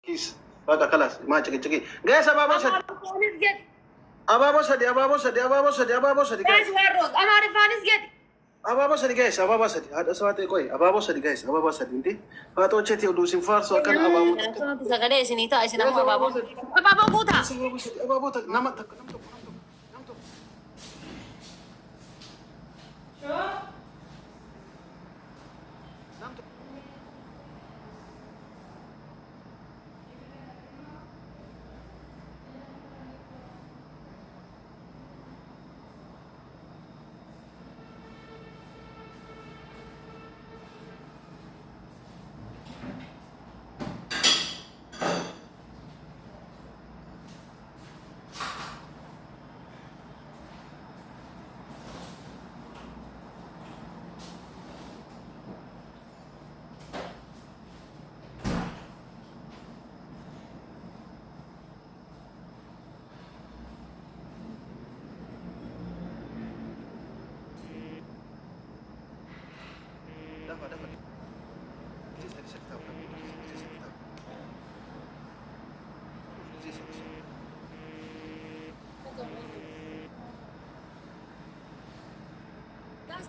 كيس بقى خلاص ما تجي جايز أبابو سدي أبابو سدي جايز ورود أنا أعرف فانس جد أبابو سدي جايز أبابو سدي هذا سواتي كوي أبابو سدي جايز أبابو سدي إنتي فاتو تشتي ودوسين فارسو كان أبابو سغلي سنيتا إسنا هو أبابو بوتا أبابو تك نمت تك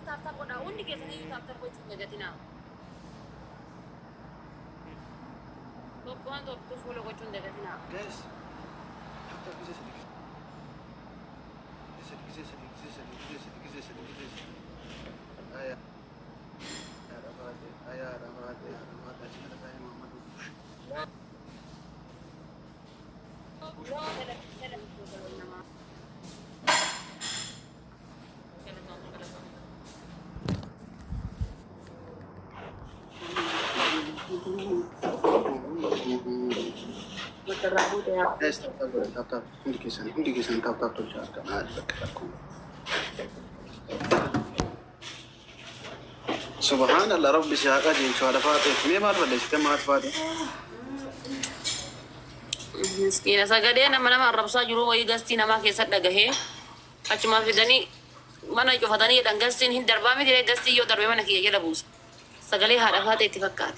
Startup ko na undi kesa ni startup ko chuka gatina. Ko kuando tu follow ko chunda gatina. Guys, tap. Hindi kisan tap to chat ka na ako. Subhanallah rabbi shaka din cho alafate. Me mat wala sistema mat fate. Miskina sagade nama rabsa juru wayi gasti nama kesa dagahe. Achuma fidani mana ko fadani dan gastin hin darbami dire gasti yo darbe mana kiya bus. Sagale hada fate ittifaqat.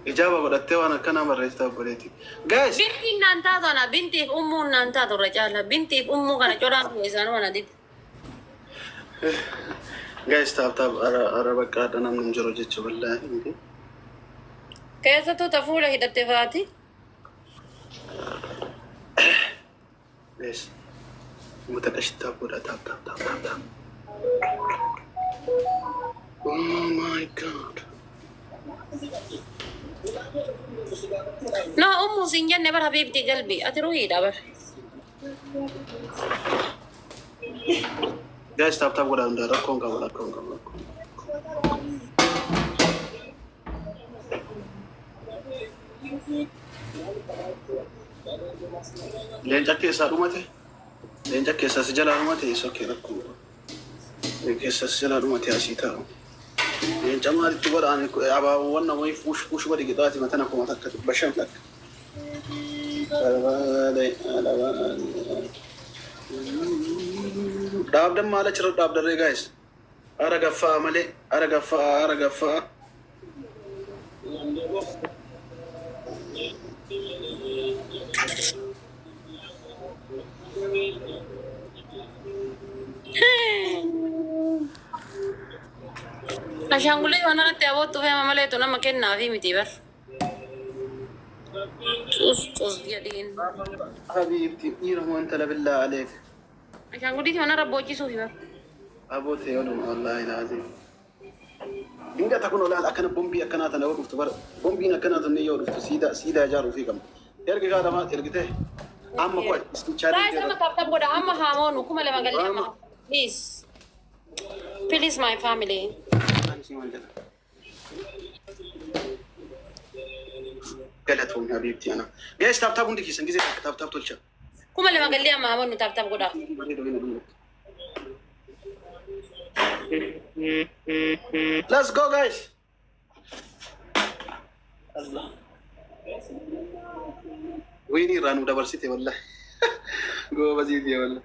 إجابة بدأت وأنا كنا مريت أبغيتي. Guys. بنتي نانتا تونا بنتي أمو نانتا تو رجال بنتي أمو كنا جوران إنسان وانا دي. Guys تاب أرا بكرة أنا من جروجي تقول إنتي. كيف تفعل هذا التفاتي؟ Guys. متكشف تاب ولا تاب. Oh my God. No, أمو سنجان نبر حبيبتي قلبي أتروي دابر. Guys تاب ولا ندارا كونغا. لين كيسا روماتي. لين كيسا سجلا روماتي سوكي ركو. لين كيسا سجلا روماتي أشيتها. لين جمال تبر أنا أبا وانا وين فوش بدي قطعتي مثلا كم تك بشام لك. داب دم ماله شرط داب دري guys. أرجفا مالي أرجفا. عشان قولي وانا نتابعت فيها مملة تونا مكان نافي متيبر. توس ديالين. حبيبتي يرحم أنت لا بالله عليك. عشان قولي وانا ربوجي سوفي بر. أبو ثيون والله العظيم. إنك تكون ولا أكن بومبي أكن هذا نور فتبر بومبي أكن هذا نيور فت سيدا جارو فيكم. يرجع هذا ما يرجعه. أما كوي استشاري. لا إذا ما تبتب قد أما هامون وكم لما قال لي أما. Please my family. قالتهم حبيبتي أنا. جايز تاب عندك يسنج زي تاب تلشة. كم لما قال لي أما هامون تبتب قد. Let's go guys. الله. ويني رانو دبرسيتي والله. جو بزيدي والله.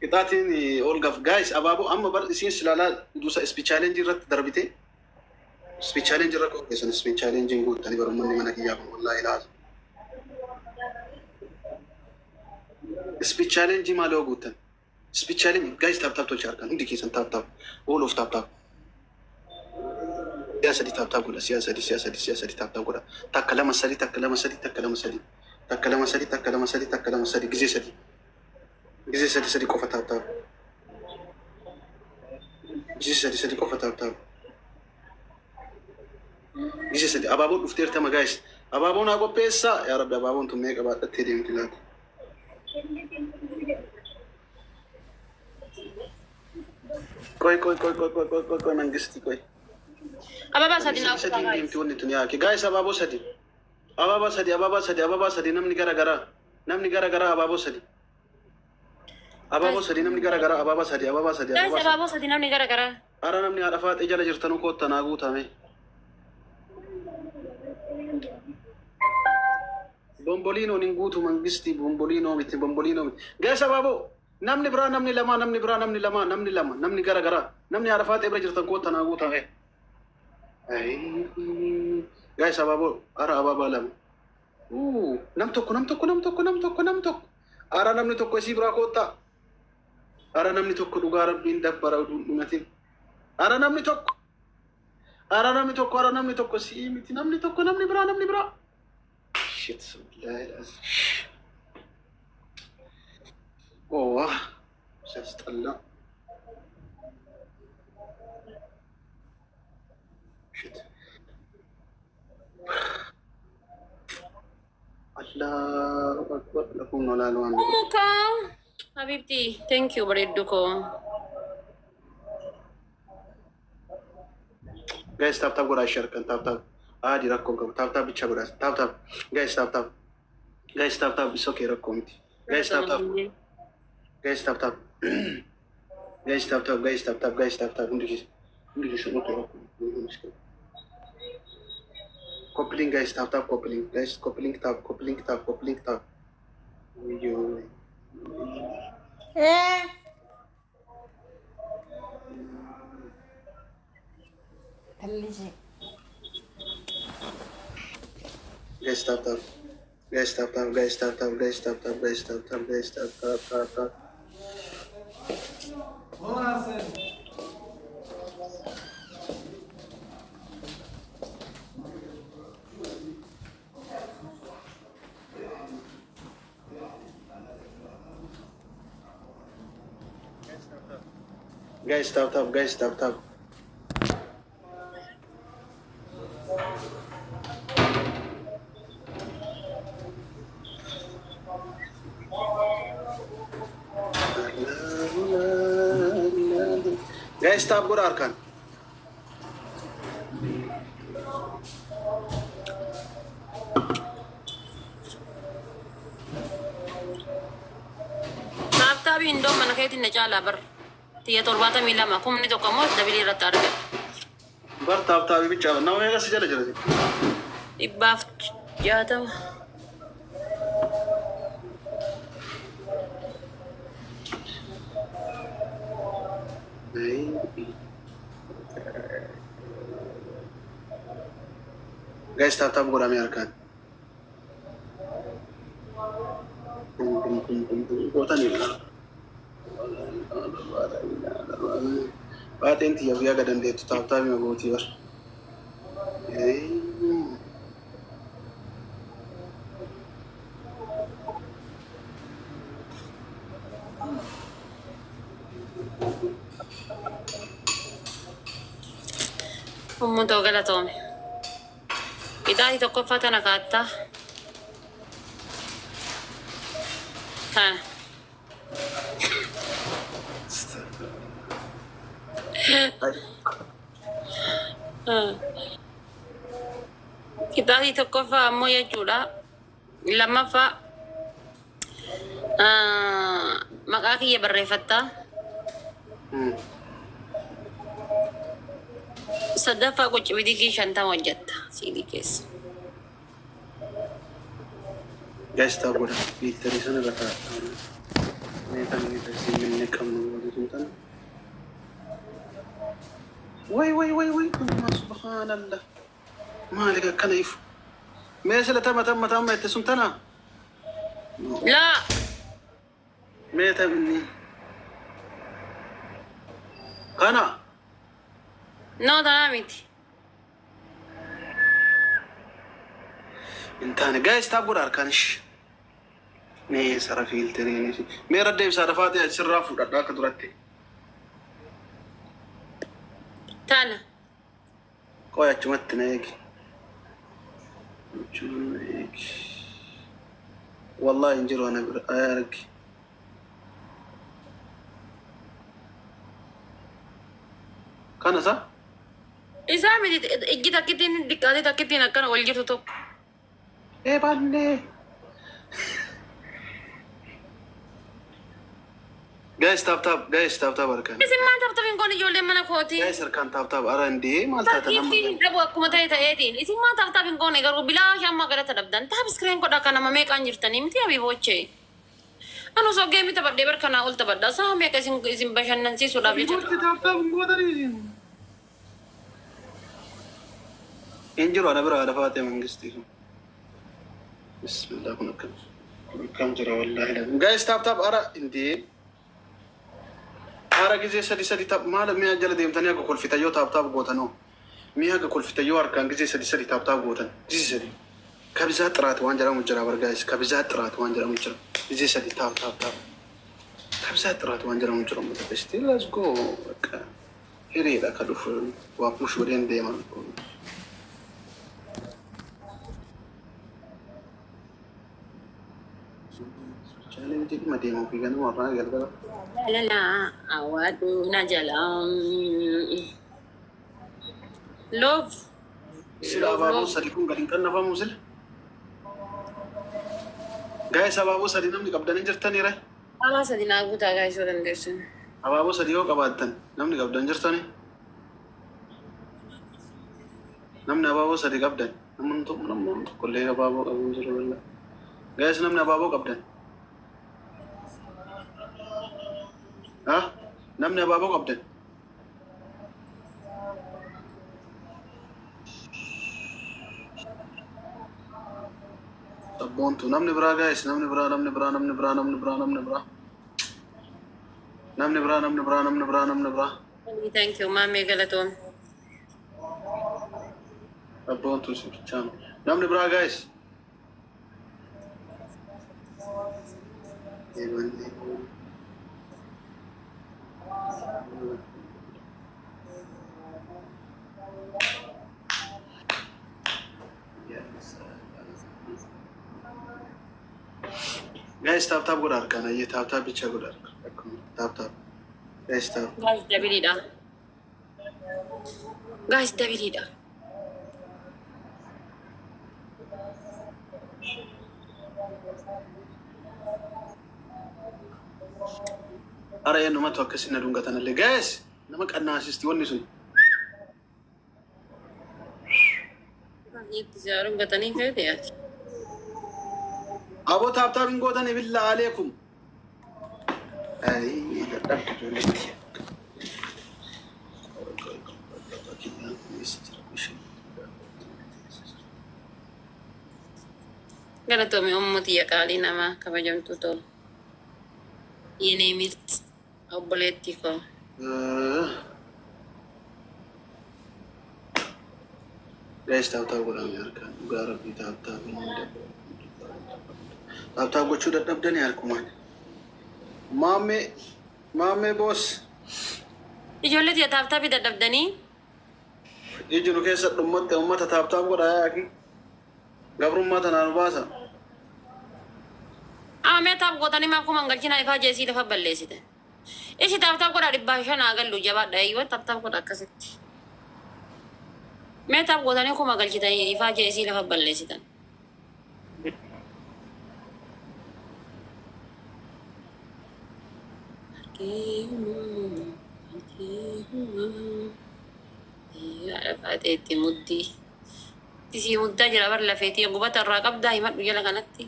قطعتني أولغاف guys أبابو أما بر إسين سلالة دوسا إسبي challenge رت دربتي. Speech challenge irra koo keessan speech challenge guuttanii barummanni mana kiyyaa kun wallaahi laata. Speech challenge maaloo guuttan. Speech challenge guys tap tolcha harkaan hundi keessan tap all of tap. Siyaasadi tap godha siyaasadi tap godha. Takka lama sadi takka lama sadi takka lama sadi takka lama sadi takka lama sadi takka lama sadi gisee sadi qofa tap. Gisee sadi qofa tap. Gisee sadi abaaboo dhufteertama guys. Abaaboon haa qopheessaa yaa rabbi abaaboon tun meeqa baadhattee deemti laata. Koy mangisti koy. Ababa sadi na Sadi deemti wanni tun yaake guys abaaboo sadi. Ababa sadi namni gara gara abaaboo sadi. Abaaboo sadi namni gara gara ababa sadi. guys, ababa sadi namni gara gara. Ara namni haadha faaxee jala jirtanuu koottan haa guutame. Bombolino nin guutu mangisti bombolino miti. Guys abaaboo namni biraa namni lama namni gara gara namni haadha faaxee bira jirtan koottan haa guutame. Guys abaaboo ara ababa lama. Nam tokko. Ara namni tokko isii biraa koottaa. Ara namni tokko dhugaa rabbiin dabbara dhumatin. Ara namni tokko si miti namni tokko namni biraa. Shit. Oh, siyaasxalla. Shit. Allah akbar lakum nolalu anda. Umuka. Habibti, thank you bareeddu ko. Guys tap godha share kan tap. Adi rakkoon qabu tap bicha godha tap. Guys tap. Guys tap is okay rakkoon miti. Guys tap. Guys tap. Guys tap. Hundi kishu rakkoon. Coupling guys tap coupling. Guys coupling tap. Video. Guys tap. Guys tap. Guys tap godha harkaan. Taaptaabii indoo mana keetiin na caalaa bar. Tiyya 72 kumni tokko immoo dabilii irratti arga. Bar tap bicha nama eegas jala jira. 160. Guys tap godha mee harkaan. Baateen tiyya guyyaa gadan deettu taaptaami magootii bar. Ummuntoo galatoome. Idaatii tokkoffaa tana kaattaa. Tana. Idaatii tokkoffaa ammoo jechuudha. Lammaffaa maqaa kiyya barreeffattaa. Sadaffaa quccibitii 50 hojjetta siidii keessa. Guys tap godha. Biittarii sana irra taa'aa. Meetan inni qabnu waliin tan. وي سبحان الله مالك كنيف ميسلة تم يتسمتنا لا ميتا مني كنا نو تنامتي انتاني جايز تابور اركانش مي سرافيل تريني مي ردي بسارفاتي سرافو داك درتي تانا قوي اتمتنا هيك والله انجروا انا ارك كان صح إسامي إجي تكتين دكاتي تكتين أكان أولجي توك ايه بالله جايز تاب اركان إسم ما تبتبين كوني جولي منا كوتي جايز اركان تاب ارندي مال تاتا تركيب في دبوا أكما تاي تايتين إسم ما تبتبين كوني غرو بلا شام قرأت تبدان تاب سكرين كودا كان ما ميك أنجرتني متي أبي بوچه أنا سو جيمي تبدي بركنا أول تبدا سام يا كسم بشان ننسي سودا بيجر تاب انجروا انا برا دفاتي منغستي بسم الله كم جرى والله لا جايز تاب ارا اندي ارا جزي سدي تاب مال مي اجل ديم تاني اكو كل في تيو تاب غوتنو مي اكو كل في تيو اركان جزي سدي تاب غوتن جزي سدي كبزات طرات وانجرا مجرا برغايز كبزات طرات وانجرا مجرا جزي سدي تاب كبزات طرات وانجرا مجرا متبستي ليتس جو هيري لا كدف واقوش ودين ديما ما ديما في جنو مرة قال لا لا أود نجلا لوف سلا بابو سديكون قالين كنا فامو سل جايز بابو سدي نمني قبضان انجرتني رأي أما سدينا أقول تاجا يسود اندرسون بابو سديو قبضان نمني قبضان انجرتني نمني بابو سدي قبضان نمن كلها بابو أبو سل ولا جايز نمني بابو قبضان ها نمني بابو قبضان بونتو نمني برا جايز نمني برا thank you مامي قالتون بونتو سبحان نمني برا جايز جايز تاب غدار كان اي تاب بيتشا غدار تاب جايز تاب guys دبيليدا أرى إنه ما توكس إنه دونك أنا اللي جايز نمك أنا أسيستي ونسون يتجارون قطني في ديات أبو تاب إنقودني بالله عليكم أي قالتهم أمتي يا قالي نما كبجم توتو ينيمت أو بليتيكو جايز تاب غدار ياركان غاربي تاب وشو دبدني ياركم مامي بوس ijoollee tiya taabtaabii dadhabdanii يجوا كيس أمة تاب غدار ياكي قبرما تنال باسا amee taab gootanii maaf kuma galchina ifaa jeesii lafa balleessite ishi taabtaab godha dhibbaa shan agallu jabaadha yoo taabtaab godha akkasitti mee taab gootanii kuma galchitanii ifaa jeesii lafa balleessitan Faateetti muddii tisii muddaa jira bar lafeetii gubata irraa qabdaa himadhu jala kanatti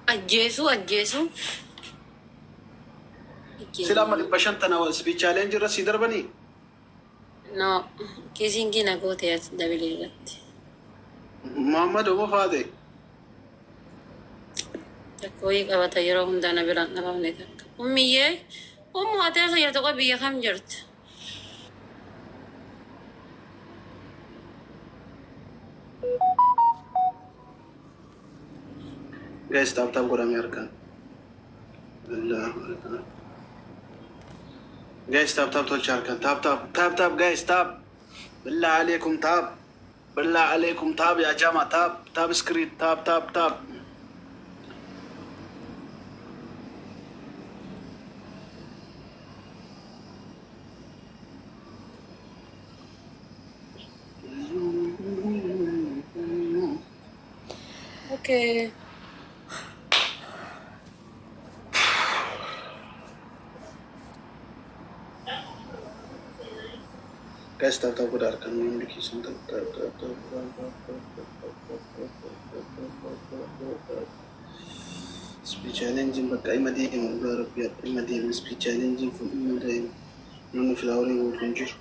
ajjeesu Sila amma 500 tana speech challenge irra si darbanii. No, kisiin kina goote as dabalee irratti. Muhammad Omo faate. Takka wayii qabata yeroo hundaa na biraan dhabamne takka. Ummiyyee, ummu ati asa jirtu qofa biyya kam jirtu? Guys, tap godhamee harkaan. Guys, tap tolcha harkaan. Tap guys, tap. Billah alaikum tap. Billah alaikum tap ya jama tap screen tap. Okay. Guys, tap godha harkaan. Namni kiisan tap. Speech challenge bakka ima deemu rabbi ima deemu speech challenge kun ima deemu. Namni filaaworii waliin jiru.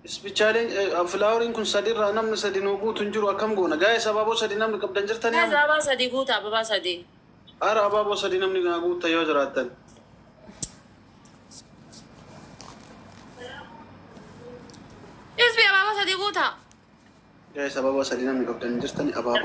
Speech challenge filaaworii kun sadirraa namni sadi nuu guutu hin jiru akkam goona. Guys, abaaboo sadi namni qabdan jirtanii. Ababaa sadii guuta, ababaa sadii. Ara abaaboo sadi namni naa guutta yoo jiraattan. Isbi ababaa sadii guuta. Guys, abaaboo sadi namni qabdan jirtanii abaaboo.